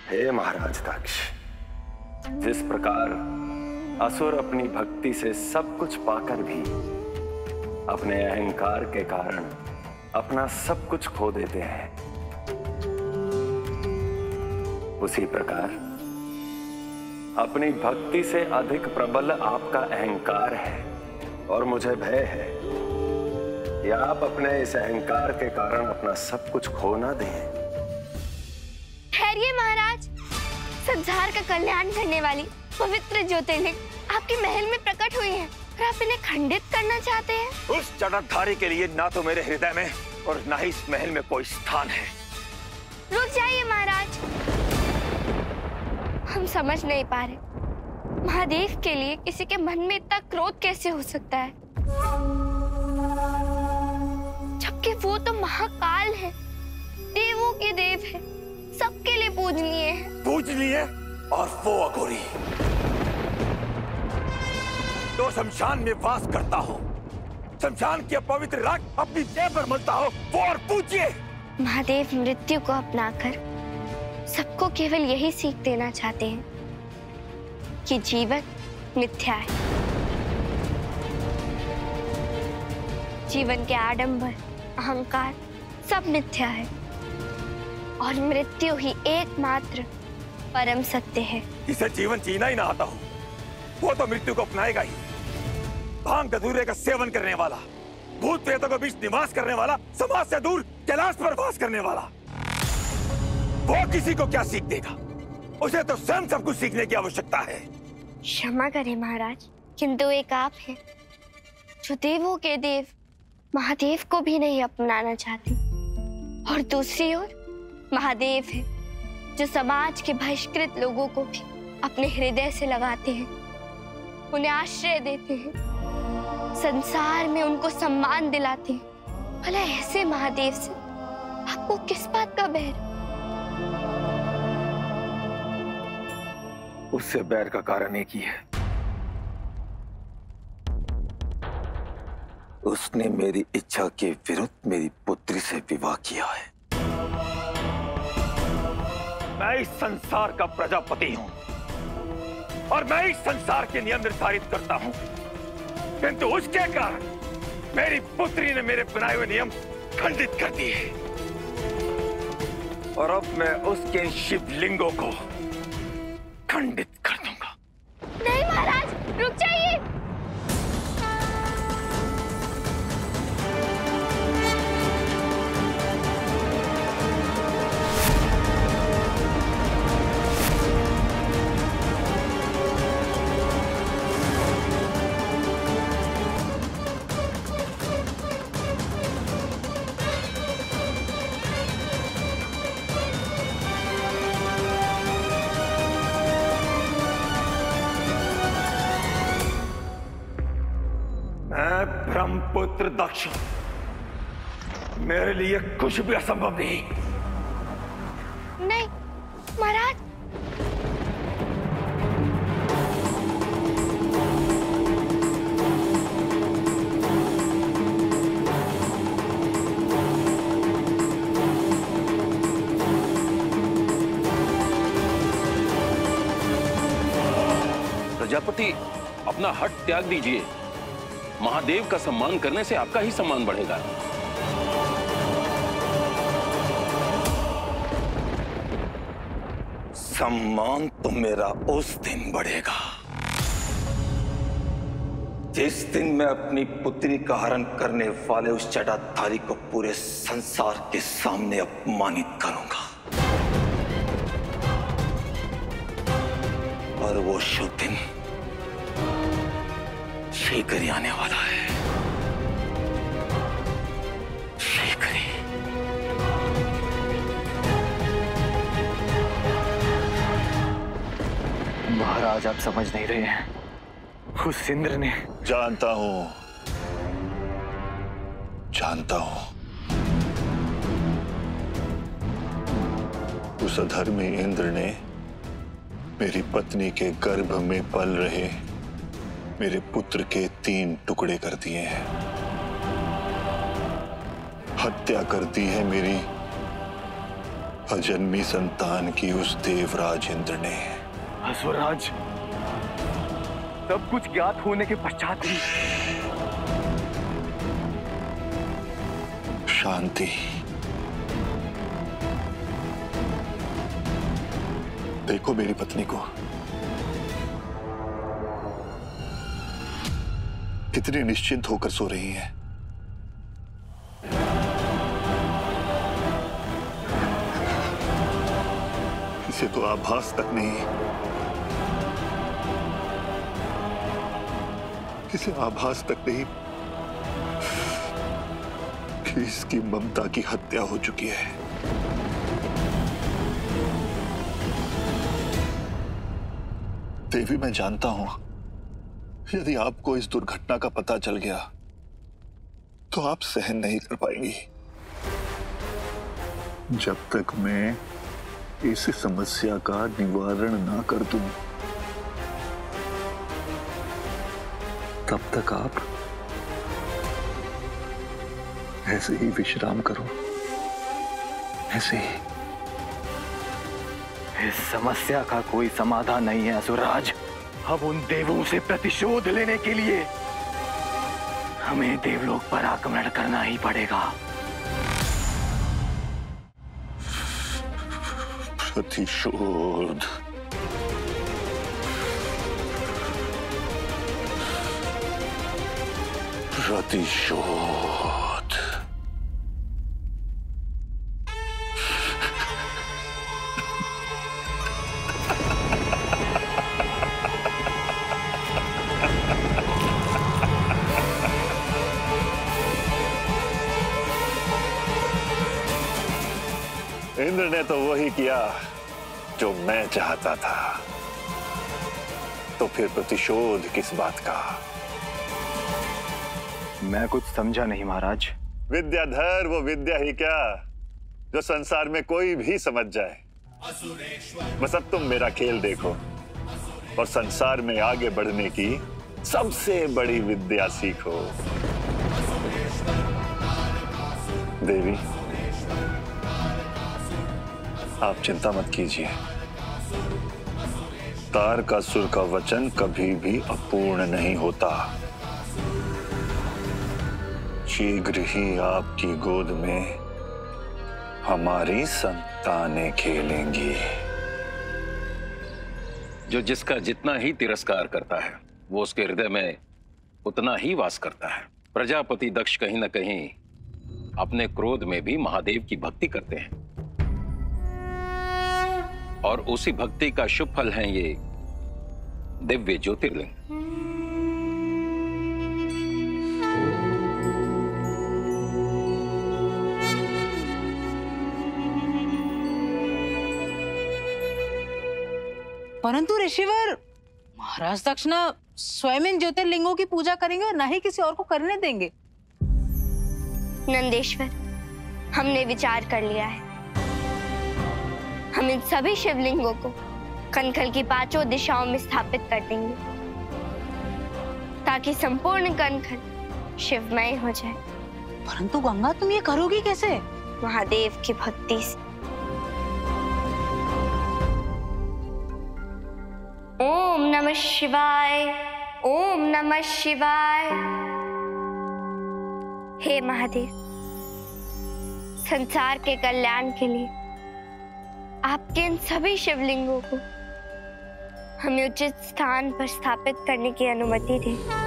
हे महाराज दक्ष, जिस प्रकार असुर अपनी भक्ति से सब कुछ पाकर भी अपने अहंकार के कारण अपना सब कुछ खो देते हैं, उसी प्रकार अपनी भक्ति से अधिक प्रबल आपका अहंकार है और मुझे भय है कि आप अपने इस अहंकार के कारण अपना सब कुछ खो ना दें। ठहरिए महाराज, संसार का कल्याण करने वाली पवित्र ज्योतिर्लिंग आपके महल में प्रकट हुई है और आप इन्हें खंडित करना चाहते हैं। उस जटाधारी के लिए ना तो मेरे हृदय में और ना ही इस महल में कोई स्थान है। रुक जाइए महाराज, हम समझ नहीं पा रहे महादेव के लिए किसी के मन में इतना क्रोध कैसे हो सकता है, जबकि वो तो महाकाल है, देवों के देव है, सबके लिए पूजनीय है। पूजनीय और वो अघोरी तो शमशान में वास करता हो, शमशान की अपवित्र राख अपनी देह पर मलता हो, वो और पूजिए। महादेव मृत्यु को अपनाकर सबको केवल यही सीख देना चाहते हैं कि जीवन मिथ्या है। जीवन के आडंबर, अहंकार सब मिथ्या है और मृत्यु ही एकमात्र परम सत्य है। जिसे जीवन जीना ही ना आता हो, वो तो मृत्यु को अपनाएगा ही। भांग धतूरे का सेवन करने वाला, भूत प्रेतों के बीच निवास करने वाला, समाज से दूर कैलाश पर वास करने वाला, वो किसी को क्या सीख देगा? उसे तो स्वयं सब कुछ सीखने की आवश्यकता है। क्षमा करें महाराज, किंतु एक आप हैं जो देवों के देव महादेव को भी नहीं अपनाना चाहते, और दूसरी ओर महादेव है जो समाज के बहिष्कृत लोगों को भी अपने हृदय से लगाते हैं, उन्हें आश्रय देते हैं, संसार में उनको सम्मान दिलाते हैं। भला ऐसे महादेव से आपको किस बात का बैर? उससे बैर का कारण एक ही है, उसने मेरी इच्छा के विरुद्ध मेरी पुत्री से विवाह किया है। मैं इस संसार का प्रजापति हूं और मैं इस संसार के नियम निर्धारित करता हूं, किंतु उसके कारण मेरी पुत्री ने मेरे बनाए हुए नियम खंडित कर दिए और अब मैं उसके शिवलिंगों को खंडित कर दूंगा। नहीं महाराज, रुक जाइए। ब्रह्मपुत्र दक्ष, मेरे लिए कुछ भी असंभव नहीं। नहीं महाराज, प्रजापति, अपना हट त्याग दीजिए। महादेव का सम्मान करने से आपका ही सम्मान बढ़ेगा। सम्मान तो मेरा उस दिन बढ़ेगा जिस दिन मैं अपनी पुत्री का हरण करने वाले उस जटाधारी को पूरे संसार के सामने अपमानित करूंगा। और वो शुभ दिन शीघ्र ही आने वाला है। शीघ्र ही। महाराज, आप समझ नहीं रहे हैं, उस इंद्र ने। जानता हूं उस अधर्मी इंद्र ने मेरी पत्नी के गर्भ में पल रहे मेरे पुत्र के 3 टुकड़े कर दिए हैं। हत्या कर दी है मेरी अजन्मी संतान की उस देवराज इंद्र ने। असुरराज, सब कुछ ज्ञात होने के पश्चात ही शांति। देखो मेरी पत्नी को, कितनी निश्चिंत होकर सो रही है। इसे तो आभास तक नहीं, इसे आभास तक नहीं कि इसकी ममता की हत्या हो चुकी है। देवी, मैं जानता हूं यदि आपको इस दुर्घटना का पता चल गया तो आप सहन नहीं कर पाएंगी। जब तक मैं इस समस्या का निवारण ना कर दूं, तब तक आप ऐसे ही विश्राम करो, ऐसे ही। इस समस्या का कोई समाधान नहीं है असुरराज। अब उन देवों से प्रतिशोध लेने के लिए हमें देवलोक पर आक्रमण करना ही पड़ेगा। प्रतिशोध। प्रतिशोध। इंद्र ने तो वही किया जो मैं चाहता था, तो फिर प्रतिशोध किस बात का? मैं कुछ समझा नहीं महाराज। विद्याधर वो विद्या ही क्या जो संसार में कोई भी समझ जाए। बस अब तुम मेरा खेल देखो और संसार में आगे बढ़ने की सबसे बड़ी विद्या सीखो। देवी, आप चिंता मत कीजिए। तारकासुर का वचन कभी भी अपूर्ण नहीं होता। शीघ्र ही आपकी गोद में हमारी संतानें खेलेंगी। जो जिसका जितना ही तिरस्कार करता है वो उसके हृदय में उतना ही वास करता है। प्रजापति दक्ष कहीं ना कहीं अपने क्रोध में भी महादेव की भक्ति करते हैं और उसी भक्ति का शुभ फल है ये दिव्य ज्योतिर्लिंग। परंतु ऋषिवर, महाराज दक्ष न स्वयं इन ज्योतिर्लिंगों की पूजा करेंगे और न ही किसी और को करने देंगे। नंदेश्वर, हमने विचार कर लिया है। हम इन सभी शिवलिंगों को कनखल की 5 दिशाओं में स्थापित कर देंगे ताकि संपूर्ण कनखल शिवमय हो जाए। परंतु गंगा, तुम ये करोगी कैसे? महादेव की भक्ति से। ओम नमः शिवाय, ओम नमः शिवाय। हे महादेव, संसार के कल्याण के लिए आपके इन सभी शिवलिंगों को हमें उचित स्थान पर स्थापित करने की अनुमति दें।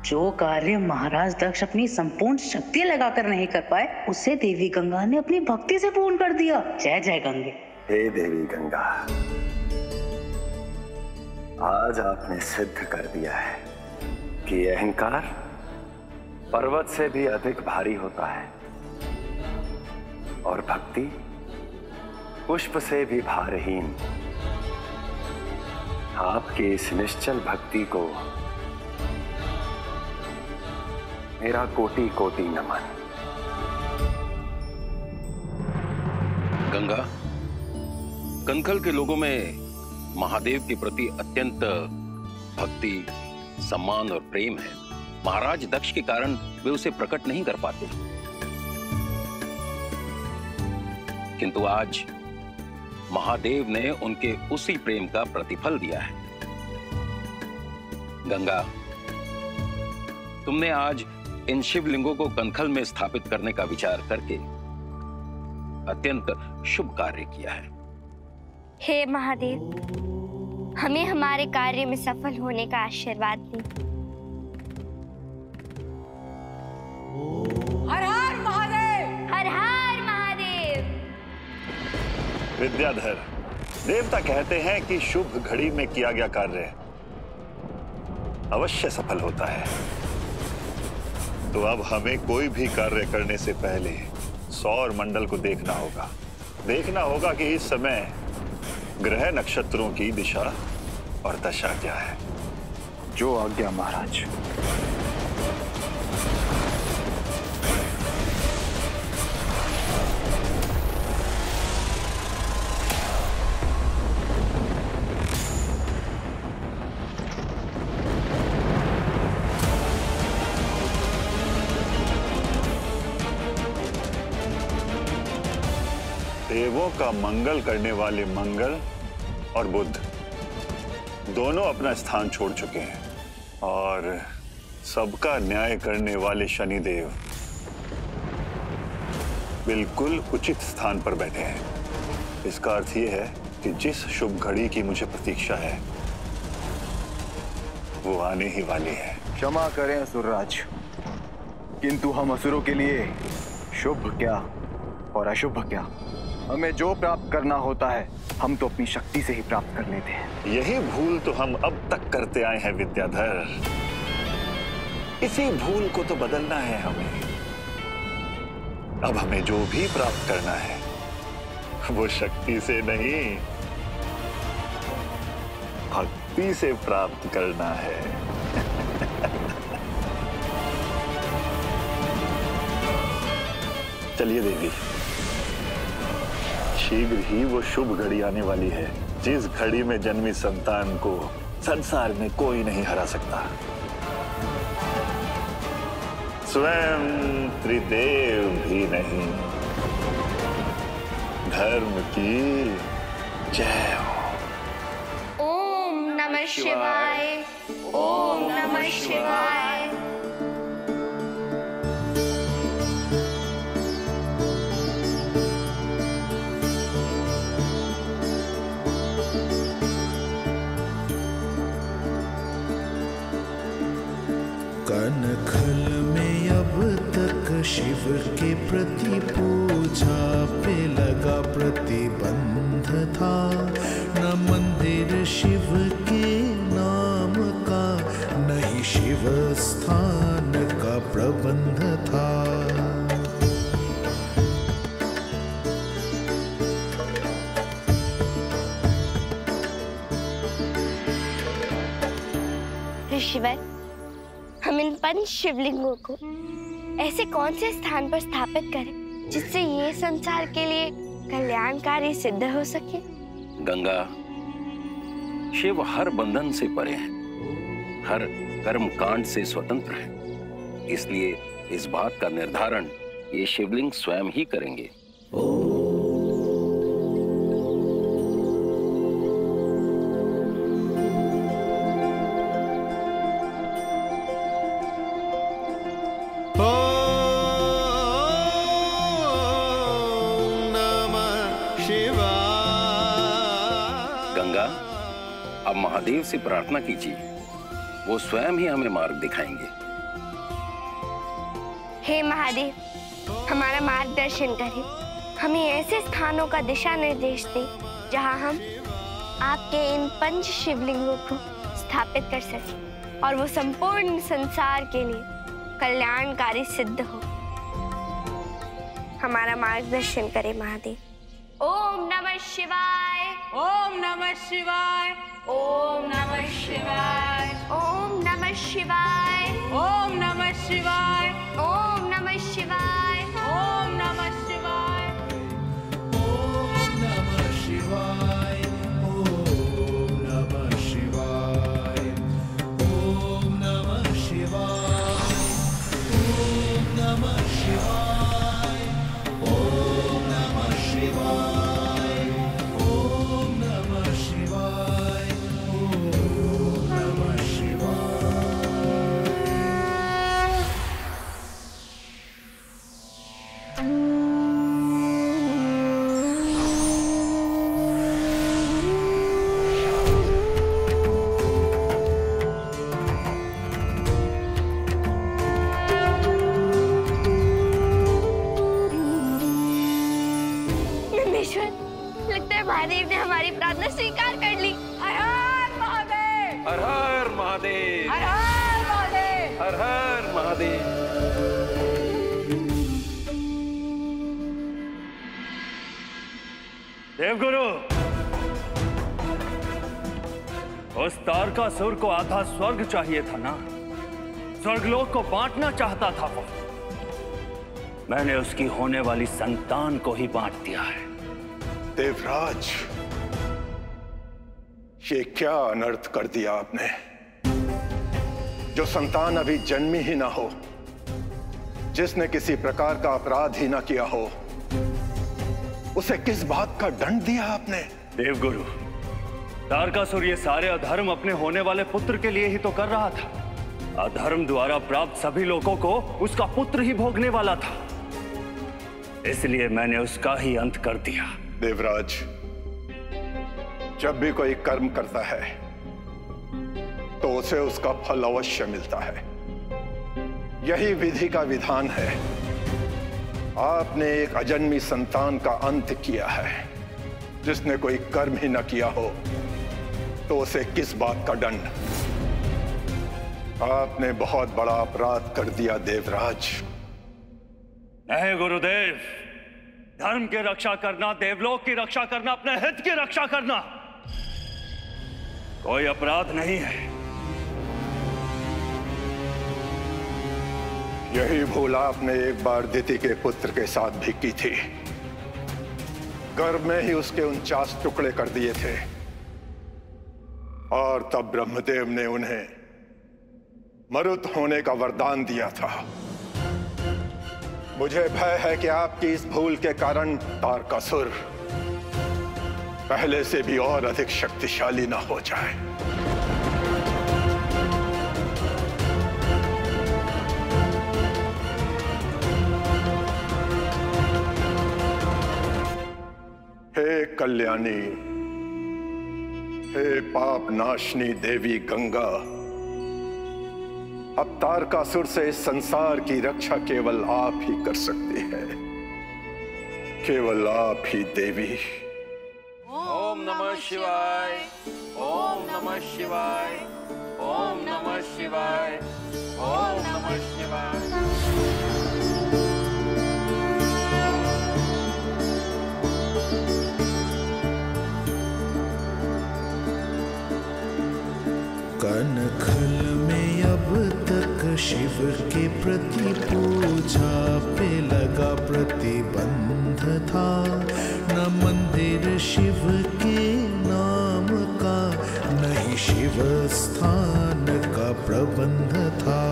जो कार्य महाराज दक्ष अपनी संपूर्ण शक्ति लगाकर नहीं कर पाए, उसे देवी गंगा ने अपनी भक्ति से पूर्ण कर दिया। जय जय गंगे। हे देवी गंगा, आज आपने सिद्ध कर दिया है कि अहंकार पर्वत से भी अधिक भारी होता है और भक्ति पुष्प से भी भारहीन। आपकी इस निश्चल भक्ति को मेरा कोटि कोटि नमन। गंगा, कनखल के लोगों में महादेव के प्रति अत्यंत भक्ति, सम्मान और प्रेम है। महाराज दक्ष के कारण वे उसे प्रकट नहीं कर पाते, किंतु आज महादेव ने उनके उसी प्रेम का प्रतिफल दिया है। गंगा, तुमने आज इन शिवलिंगों को कनखल में स्थापित करने का विचार करके अत्यंत शुभ कार्य किया है। हे महादेव, हमें हमारे कार्य में सफल होने का आशीर्वाद दें। हर हर महादेव! हर हर महादेव! विद्याधर, देवता कहते हैं कि शुभ घड़ी में किया गया कार्य अवश्य सफल होता है। तो अब हमें कोई भी कार्य करने से पहले सौर मंडल को देखना होगा कि इस समय ग्रह नक्षत्रों की दिशा और दशा क्या है। जो आज्ञा महाराज। देवों का मंगल करने वाले मंगल और बुध दोनों अपना स्थान छोड़ चुके हैं और सबका न्याय करने वाले शनिदेव बिल्कुल उचित स्थान पर बैठे हैं। इसका अर्थ यह है कि जिस शुभ घड़ी की मुझे प्रतीक्षा है वो आने ही वाली है। क्षमा करें असुरराज, किंतु हम असुरों के लिए शुभ क्या और अशुभ क्या, हमें जो प्राप्त करना होता है हम तो अपनी शक्ति से ही प्राप्त कर लेते हैं। यही भूल तो हम अब तक करते आए हैं विद्याधर। इसी भूल को तो बदलना है हमें। अब हमें जो भी प्राप्त करना है वो शक्ति से नहीं, भक्ति से प्राप्त करना है। चलिए देवी, शीघ्र ही वो शुभ घड़ी आने वाली है जिस घड़ी में जन्मी संतान को संसार में कोई नहीं हरा सकता। स्वयं त्रिदेव भी नहीं। धर्म की जय हो। ओम नमः शिवाय। ओम नमः शिवाय। कनखल में अब तक शिव के प्रति पूजा पे लगा प्रतिबंध था, न मंदिर शिव के नाम का, न ही शिव स्थान का प्रबंध था। ऋषिवर, हम इन पंच शिवलिंगों को ऐसे कौन से स्थान पर स्थापित करें जिससे ये संसार के लिए कल्याणकारी सिद्ध हो सके? गंगा, शिव हर बंधन से परे हैं, हर कर्म कांड से स्वतंत्र है। इसलिए इस बात का निर्धारण ये शिवलिंग स्वयं ही करेंगे। अब महादेव से प्रार्थना कीजिए, वो स्वयं ही हमें मार्ग दिखाएंगे। हे महादेव, हमारा मार्गदर्शन करें, हमें ऐसे स्थानों का दिशा निर्देश दे जहां हम आपके इन 5 शिवलिंगों को स्थापित कर सकें और वो संपूर्ण संसार के लिए कल्याणकारी सिद्ध हो। हमारा मार्गदर्शन करे महादेव। ओम नमः शिवाय। ओम नमः शिवाय। ओम नमः शिवाय। ओम नमः शिवाय। ओम नमः शिवाय। ओम नमः शिवाय। ओम नमः शिवाय। ओम नमः शिवाय। ओम नमः शिवाय। ओम नमः शिवाय। ओम नमः शिवाय। ओम नमः शिवाय। ओम नमः शिवाय। ओम नमः शिवाय। नंदेश्वर, लगता है महादेव ने हमारी प्रार्थना स्वीकार कर ली। हर हर महादेव। हर हर महादेव। हर हर महादेव। हर हर महादेव। देवगुरु, उस तारकासुर को आधा स्वर्ग चाहिए था ना, स्वर्गलोक को बांटना चाहता था वो। मैंने उसकी होने वाली संतान को ही बांट दिया है। देवराज, ये क्या अनर्थ कर दिया आपने? जो संतान अभी जन्मी ही ना हो, जिसने किसी प्रकार का अपराध ही ना किया हो, उसे किस बात का दंड दिया आपने? देवगुरु, तारकासुर ये सारे अधर्म अपने होने वाले पुत्र के लिए ही तो कर रहा था। अधर्म द्वारा प्राप्त सभी लोगों को उसका पुत्र ही भोगने वाला था, इसलिए मैंने उसका ही अंत कर दिया। देवराज, जब भी कोई कर्म करता है तो उसे उसका फल अवश्य मिलता है। यही विधि का विधान है। आपने एक अजन्मी संतान का अंत किया है। जिसने कोई कर्म ही न किया हो तो उसे किस बात का दंड? आपने बहुत बड़ा अपराध कर दिया देवराज। नहीं गुरुदेव, धर्म की रक्षा करना, देवलोक की रक्षा करना, अपने हित की रक्षा करना कोई अपराध नहीं है। यही भूल आपने एक बार दिति के पुत्र के साथ भी की थी। गर्भ में ही उसके 49 टुकड़े कर दिए थे और तब ब्रह्मदेव ने उन्हें मरुत होने का वरदान दिया था। मुझे भय है कि आपकी इस भूल के कारण तारकासुर पहले से भी और अधिक शक्तिशाली ना हो जाए। हे कल्याणी, हे पाप नाशनी देवी गंगा, अब तारकासुर से इस संसार की रक्षा केवल आप ही कर सकती है। केवल आप ही देवी। ओम नमः शिवाय। ओम नमः शिवाय। ओम नमः शिवाय। ओम नमः शिवाय। कनखल में अब तक शिव के प्रति पूजा पे लगा प्रतिबंध था। न मंदिर शिव के नाम का, नहीं शिव स्थान का प्रबंध था।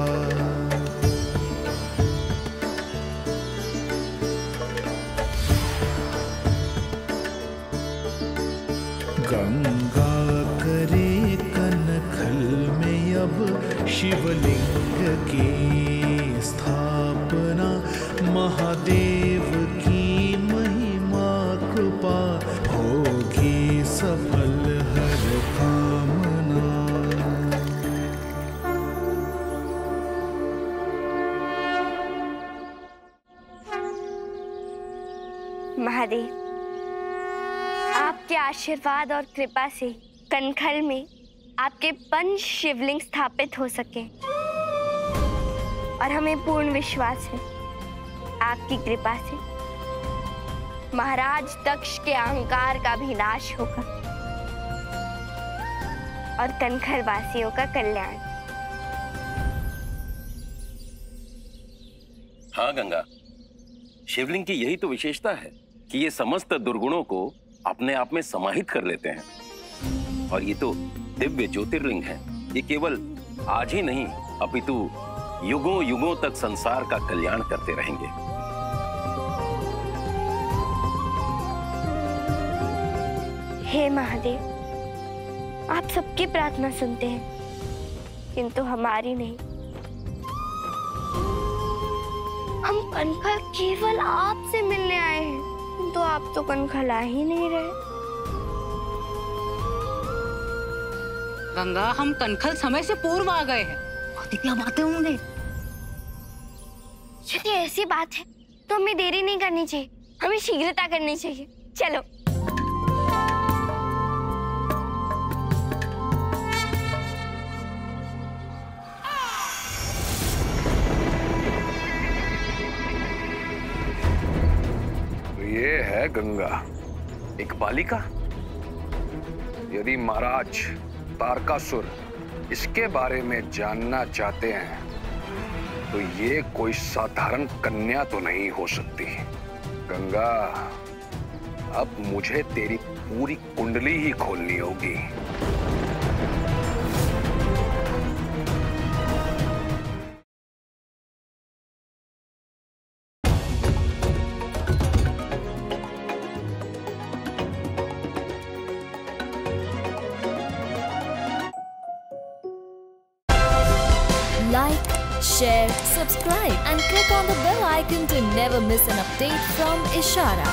गंगा करे कनखल में अब शिवलिंग की स्थापना। महादेव की महिमा कृपा होगी सफल हर कामना। महादेव, आपके आशीर्वाद और कृपा से कनखल में आपके 5 शिवलिंग स्थापित हो सके और हमें पूर्ण विश्वास है आपकी कृपा से महाराज दक्ष के अहंकार का भी नाश होगा और कनखल वासियों का कल्याण। हाँ गंगा, शिवलिंग की यही तो विशेषता है कि ये समस्त दुर्गुणों को अपने आप में समाहित कर लेते हैं। और ये तो दिव्य ज्योतिर्लिंग है। ये केवल आज ही नहीं अपितु युगों युगों तक संसार का कल्याण करते रहेंगे। हे महादेव, आप सबकी प्रार्थना सुनते हैं किंतु हमारी नहीं। हम कनखल केवल आपसे मिलने आए हैं, किंतु आप तो कनखल आ ही नहीं रहे। गंगा, हम कनखल समय से पूर्व आ गए हैं। बहुत क्या बातें होंगे। यदि ऐसी बात है तो हमें देरी नहीं करनी चाहिए, हमें शीघ्रता करनी चाहिए। चलो। ये है गंगा, एक बालिका। यदि महाराज तारकासुर इसके बारे में जानना चाहते हैं तो ये कोई साधारण कन्या तो नहीं हो सकती। गंगा, अब मुझे तेरी पूरी कुंडली ही खोलनी होगी। Like, share, subscribe and click on the bell icon to never miss an update from Ishara.